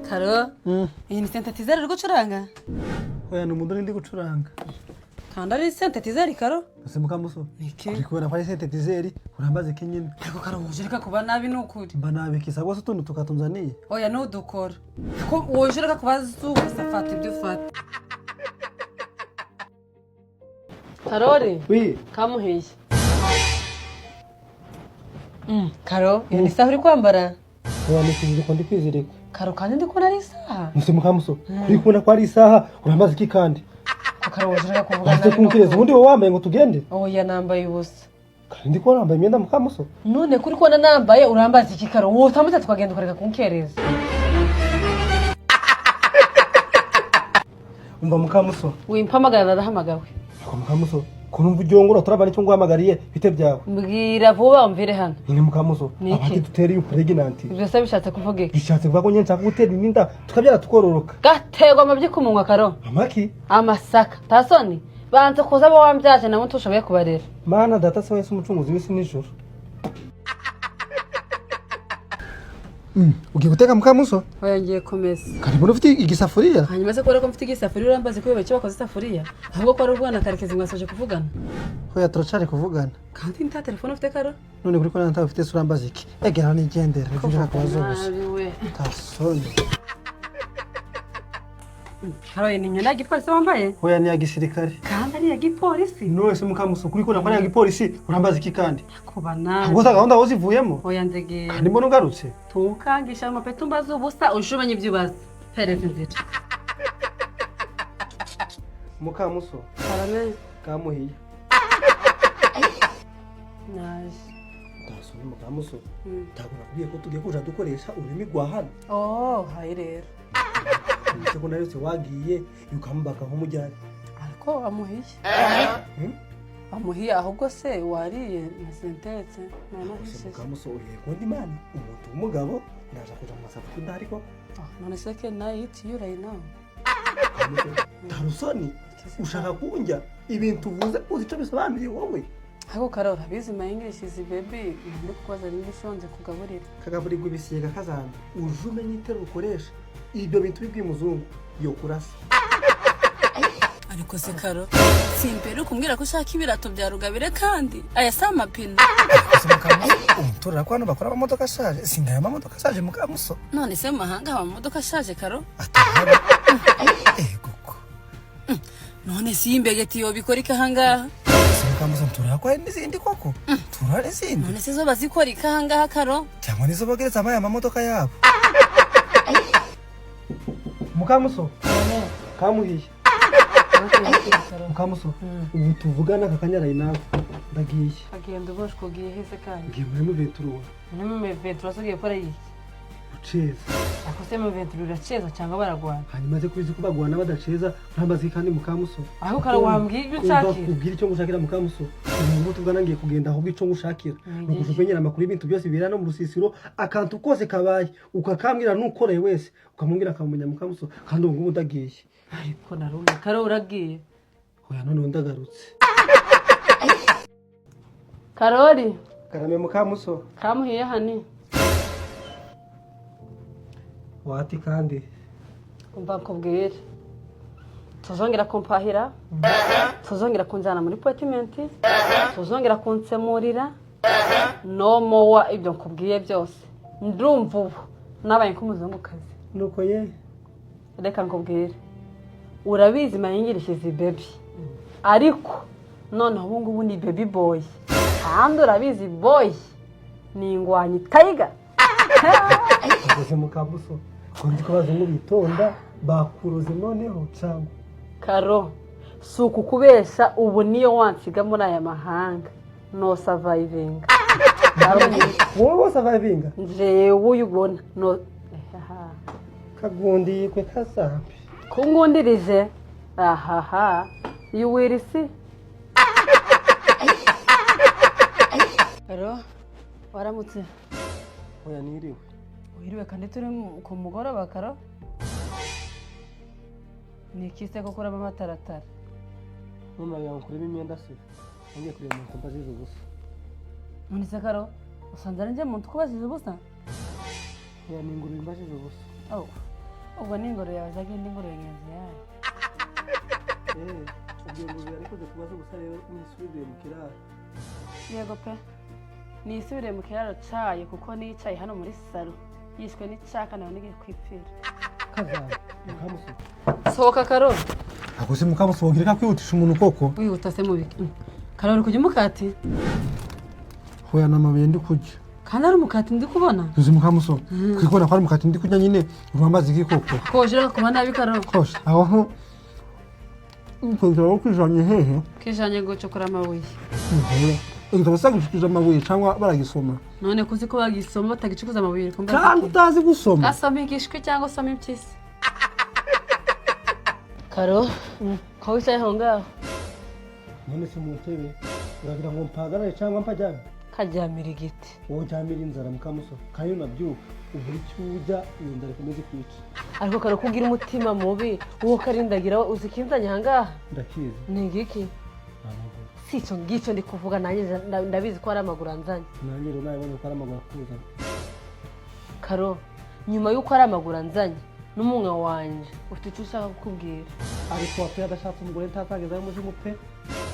Karo, iyi ni synthetizer uri gucuranga? Oya ni umuntu ndi gucuranga. Kandi ari synthetizer Karo? Ese mukamuso. Niki? Uri kubona kwa synthetizer urambaze kinyine. Ariko Karo ujireka kuba nabi nukuri. Mba nabi kisa bose tuntu tukatunzaniye. Oya nudukora. Ko ujireka kuba zugusa fata ibyo ufata. Karori? Oui. Kamuhiye. Karo, iyo ni isaha uri kwambara? Oya ni kiziriko ndi kwizirika. Karo kandi ndi kubona ari isaha. Muse mukamuso. Uri kubona ko ari isaha urambaze iki kandi? Karo ujireka kuvuga nabi. Kumukireza ubundi wowe wambaye ngo tugende? Oya nambaye ubusa. Kandi ndi kubona wambaye imyenda mukamuso. None kuri kubona nambaye urambaze iki Karo? Wowe utamutse tukagenda ukareka kunkereza. Umva mukamuso. Wimpamagara ndahamagawe. Ako mukamuso. Kunumva uryongora turabana icyo ngwamagariye bite byawe. Mbwira vuba umvire hano. Ni mukamuso. Niki? Abati dutere pregnant. Ibyo se bishatse kuvuga iki? Bishatse kuvuga ko nyine nshaka gutera inda tukabyara tukororoka. Gategwa amabyi ku munwa Karo. Amaki? Amasaka. Tasoni. Banze kuza bo wambyaje namwe tushoboye kubarera. Mana data se wese umucunguzi w'isi nijoro. Ugiye guteka mukamuso? Oya ngiye kumesa. Kari mbona ufite igisafuriya? Hanyuma se ko mfite igisafuriya urambaze ko bake bakoze isafuriya. Ahubwo ko ari ubwana Karekezi mwasoje kuvugana. Oya turacari kuvugana. Kandi nta telefone ufite Karo? None kuri ko nta ufite sura mbaze iki? Egera nigendera ivyo akabazo gusa. Nabiwe. Tasoni. Karo ni nyina gipolisi wambaye? Oya ni ya gisirikare. Kandi ari ya gipolisi. No ese mukamuso kuri ko nakora ya gipolisi urambaze iki kandi? Kubana. Ahubwo za gahunda wozivuyemo? Oya ndege. Kandi mbona ugarutse? Tukangisha amapetu mbaza ubusa ushubanye ibyubaza. Hereza inzira. Mukamuso. Karame. Kamuhiye. Naje. Tasoni mukamuso. Tabona kubiye ko tugiye kuja dukoresha ururimi rwa hano. Oh, hayi rero. Seko nayo se wagiye yukambaga nk'umujyane. Ariko amuhiye. Amuhiye ahubwo se wariye na sentetse nanahise. Mukamuso uye ko ndi mani umuntu w'umugabo naje kuja mu masafu kundari ko. None se ke nayo iti right now. Tarusoni ushaka kunjya ibintu uvuze uzico bisobanuye wowe. Ariko Karora bizi my English is baby ndi kubaza ni bishonje kugaburira. Kagaburirwa ibisiga kazana. Ujume n'itero ukoresha. Ibyo bintu bibwiye umuzungu yo kurasa. Ariko se Karo simpere kumbwira ko ushaka ibirato bya Rugabire kandi aya si amapine. Umutura ko hano bakora amamodoka ashaje singaya amamodoka ashaje mukamuso. None se mu mahanga amamodoka ashaje Karo? Guko. None si imbegeti yo bikora ikahangaha. Mukamuso ntura ko n'izindi koko. Tura n'izindi. None se zo bazikora ikahangaha Karo? Cyangwa nizo bogereza amaya amamodoka yabo. Mukamuso. Kamuhiye. Mukamuso. Ubu tuvugana akakanyaraye nawe. Ndagiye. Agenda uboshwe ugiye hese kandi. Ngiye muri Muventura. Muri Muventura sugiye gukora iki? Uceza. Ako se Muventura uraceza cyangwa baragwana? Hanyuma ze kubizi kubagwana badaceza ntambazi kandi mukamuso. Aho Karo wambwiye ibyo ushakira. Kubwira icyo ngushakira mukamuso. Ubu tuvugana ngiye kugenda aho bico ngushakira. Nukujupenyera amakuru y'ibintu byose bibera no mu rusisiro akantu kose kabaye ukakambwira nukoreye wese ukamubwira akamenya mukamuso kandi ubu ndagiye. Ariko narunda Karo uragiye. Oya none ndagarutse. Karori. Karame mukamuso. Kamuhiye hani. Wati kandi. Umva kubwira. Tuzongera kumpahira. Tuzongera kunjana muri appointment. Tuzongera kunsemurira. No more ibyo nkubwiye byose. Ndumva ubu nabaye nk'umuzungukazi. Nuko ye. Reka nkubwire. Urabizi mayingirishije baby. Ariko none ubu ngubu ni baby boy. Kandi urabizi boy ni ingwanyi tiger. Ese mukamuso. Kundi kubaza ngo bitonda bakuroze noneho cyangwa. Karo suku kubesha ubu niyo wansiga muri aya mahanga no surviving. Wowe surviving? Jewe uyubona no Kagundi kwe kasambi. Kungundirije you will see. Karo waramutse. Oya niriwe. Wiriwe kandi turi ku mugoroba Karo. Ni kise ko kuraba amataratara. None yawe kureba imyenda se. Ngiye kureba umuntu mbazize gusa. None se Karo usanze nje muntu kubazize ubusa? Oya ninguru mbazize gusa. Oh. ubwo n'ingoro yawe zagenda ingoro ngenzi yayo ubwo ngo ariko kubaza gusa rero nisubire mu kiraro. yego pe nisubire mu kiraro cyayo kuko nicaye hano muri salo yishwe n'icyaka nawe nigiye kwipfira. Kazana mukamuso sohoka Karoli. ako se mukamuso wongera kwihutisha umuntu koko wihuta se mu biki Karoli kujya umukati hoya namabuye ndi kujya kandi ari umukati ndi kubona uzi mukamuso kwikubona ko ari umukati ndi kujya nyine uramaze iki koko kojera kuba nabi Karoli kosha aho ko kwijanye hehe kijanye gucukura amabuye ndabasa gucukuza amabuye cyangwa baragisoma none kuzi ko bagisoma batagicukuza amabuye kumbe kandi utazi gusoma asoma igishwi cyangwa asoma impyisi. Karo ko wicaye aho ngaho none se mu ntebe uragira ngo mpagarare cyangwa mpajyame karyamira igiti wowe jyamira inzara mukamuso kandi nabyuka uburi cyujya iyo ndare komeze kwica ariko Karo kugira umutima mubi uwo karindagira uzi kinzanya aha ngaha ndakizi ni igiki si cyo ngicyo ndi kuvuga nanjye ndabizi ko ari amaguru anzanye nanjye rero nabonye ko ari amaguru akuzana Karo nyuma y'uko ari amaguru anzanye n'umunwa wanje ufite icyo ushaka kukubwira ariko wape adashatse umugore ntazagezayo umuzimu pe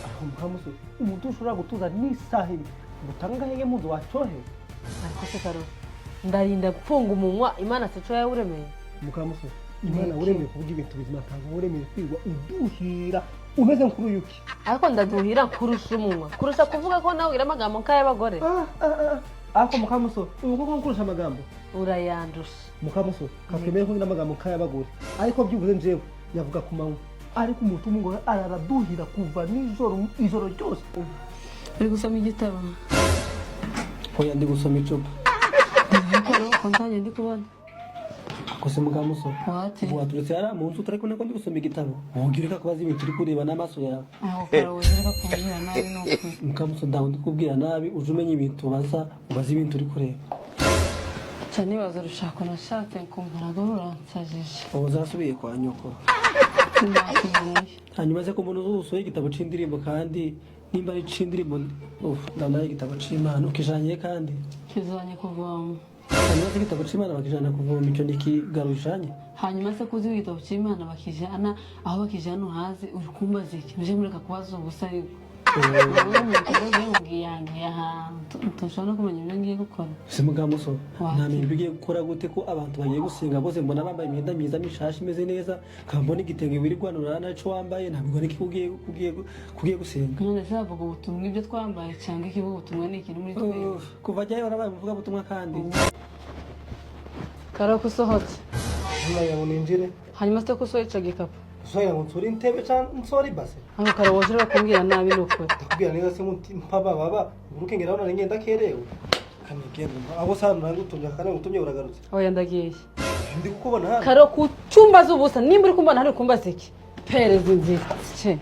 ariko mukamuso umuntu ushobora gutuza n'isaha imwe mutanga hege muzi wacyohewe ariko se Karo ndarinda gufunga umunwa Imana se cyo yawuremeye mukamuso Imana uremeye kuvuga ibintu bizima ntabwo uremeye kwigwa uduhira umeze nk'uruyuki ariko ndaduhira kurusha umunwa kurusha kuvuga ko nawe ugira amagambo nk'ay'abagore ariko mukamuso uyu nguyu nkurusha amagambo urayandusha mukamuso kakemeye ko ngira amagambo nk'ay'abagore ariko byibuze njewe yavuga ku manywa ariko umuntu umugore araduhira kuva ijoro ryose uri gusoma igitabo hoya ndi gusoma icupa ko nzanye ndi kubona kose mukamuso wate waturetse yari mu nzu utari kubona ko ndi gusoma igitabo wongera kubaza ibintu uri kureba n'amaso yawe aho Karo wongera kubwira nabi n'ukuri mukamuso ndaho ndi kubwira nabi uje umenya ibintu ubaza ibintu uri kureba cyane nibaza urushako nashatse kumbaraga ruransajije ubu zasubiye kwa nyoko hanyuma se ko umuntu usohoye igitabo c'indirimbo kandi nimba ari c'indirimbo ndabona igitabo c'Imana ukijanye kandi kizanye kuvoma hanyuma se igitabo c'Imana bakijana kuvoma icyo ntikigarujanye hanyuma se kuzi igitabo cy'Imana bakijana aho bakijana hazi uri kumbaza iki uje mureka kubaza ubusa ariko tushobora kumenya ibyo ngiye gukora se mukamuso ntamenya ibyo ugiye gukora gute ko abantu bagiye gusenga bose mbona bambaye imyenda myiza mishashi imeze neza nkambona igitenge wirwanura naco wambaye ntabwo ari ko ugiye gusenga none se bavuga ubutumwa ibyo twambaye cyangwa ikivuga ubutumwa ni ikintu muri twe kuva jyayo warabaye uvuga ubutumwa kandi Karo ko usohotse ngo ninjire hanyuma se ko usohoye ico gikapu usohoye ngo nsore intebe cyangwa nsore ibase aho Karo woje kumbwira nabi n'ukuri ndakubwira neza se baba uruke ngera none ngenda kerewe kanigenda abo sana nangutumye kandi ngutumye uragarutse oya ndagiye ndi kukubona hano Karo ku cyumba z'ubusa nimba uri kumbona hari kumbaza iki pereza inzira ce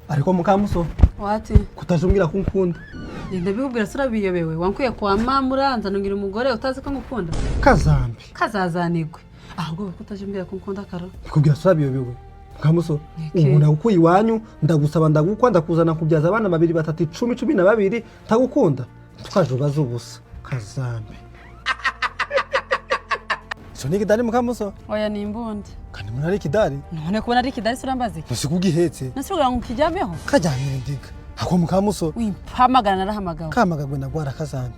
ariko mukamuso wate kutajumbira ko nkunda ndabikubwira sura biyobewe wankwiye kwa mama uranza nungira umugore utazi ko ngukunda kazambi kazazanigwe ahubwo kutajumbira ko nkunda Karo kubwira sura biyobewe mukamuso ubu ndagukuye iwanyu ndagusaba ndagukwa ndakuzana kubyaza abana 2 3 10 12 ntagukunda tukajuba z'ubusa kazambi so ni kidari mukamuso oya ni imbunda kandi muri ari kidari none kubona ari kidari sura mbazi nose kugihetse nasubira ngo kijyameho kajyamira ndiga ako mukamuso wimpamagana narahamagawe kamagagwe nagwara kazambi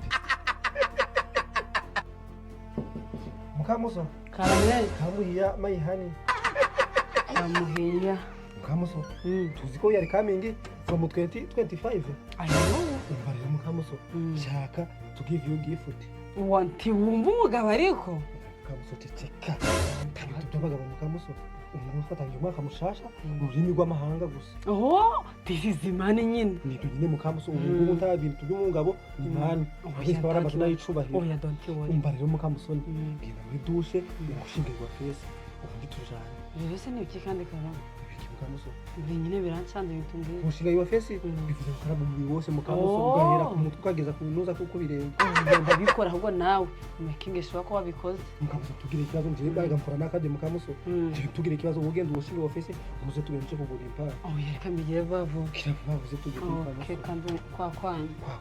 mukamuso karamye kamuhiya mayihani kamuhiya mukamuso tuzi ko yari kamingi from 2025 ayo umbarira mukamuso shaka to give you gift wanti wumva umugabo ariko mukamuso teceka kandi tubagabo mukamuso umuntu twatangiye umwaka mushasha ururimi rw'amahanga gusa tizizimane nyine nibyo nyine mukamuso ubu nta bintu by'umugabo ni mani ubwo baramaze n'ayicubahiro oya don't worry umbarira mukamuso ngira muri dushe ngushingirwa fese ubundi tujanye rero se nibiki kandi Karo mukamuso nyine birancanze bitumbiye umushinga wa fesi bivuze ko mu mubiri wose mukamuso ugahera ku mutwe ukageza ku ntuza kuko birenga ugomba bikora ahubwo nawe makingesha ko wabikoze mukamuso tugire ikibazo nje bagamfora nakade mukamuso tugire ikibazo ugenda umushinga wa fesi umuze tugenje kugura impara yereka migire bavu kiravuze tugire kandi kwa kwanya kwa